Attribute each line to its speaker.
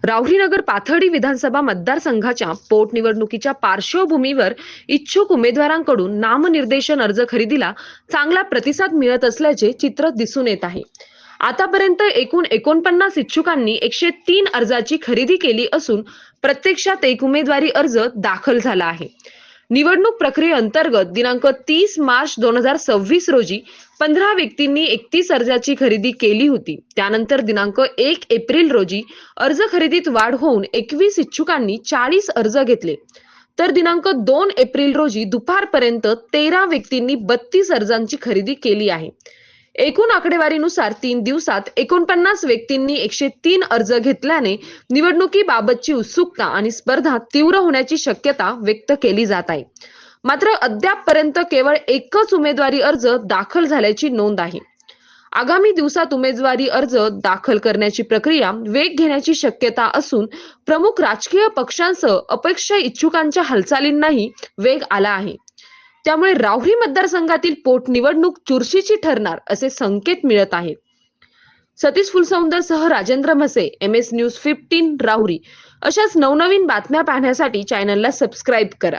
Speaker 1: राहुरीनगर पाथर्डी विधानसभा मतदारसंघाच्या पोटनिवडणुकीच्या पार्श्वभूमीवर इच्छुक उमेदवारांकडून नामनिर्देशन अर्ज खरेदीला चांगला प्रतिसाद मिळत असल्याचे चित्र दिसून येत आहे। आतापर्यंत एकूण 49 इच्छुकांनी 103 अर्जाची खरेदी केली असून प्रत्यक्षात एक उमेदवारी अर्ज दाखल झाला आहे। निवडणूक प्रक्रियेअंतर्गत दिनांक 30 मार्च 2026 रोजी 15 व्यक्तींनी 31 अर्जाची खरेदी केली होती। त्यानंतर दिनांक 1 एप्रिल रोजी अर्ज खरेदीत वाढ होऊन 21 इच्छुकांनी 40 अर्ज घेतले, तर दिनांक 2 एप्रिल रोजी दुपारपर्यंत 13 व्यक्तींनी 32 अर्जांची खरेदी केली आहे। एकूण आकडेवारीनुसार 3 दिवसात 49 व्यक्तींनी 103 अर्ज घेतल्याने निवडणुकीबाबतची उत्सुकता आणि स्पर्धा तीव्र होण्याची शक्यता व्यक्त केली जात आहे। मात्र अद्यापपर्यंत केवळ एकच उमेदवारी अर्ज दाखल झाल्याची नोंद आहे। आगामी दिवसात उमेदवारी अर्ज दाखल करण्याची प्रक्रिया वेग घेण्याची शक्यता असून प्रमुख राजकीय पक्षांसह अपक्ष इच्छुकांच्या हालचालींनाही वेग आला आहे। त्यामुळे राहुरी मतदारसंघातील पोटनिवडणूक चुरशीची ठरणार असे संकेत मिळत आहेत। सतीश फुलसौंदरसह राजेंद्र म्हसे, MS न्यूज 15 राहुरी। अशाच नवनवीन बातम्या पाहण्यासाठी चॅनलला सबस्क्राईब करा।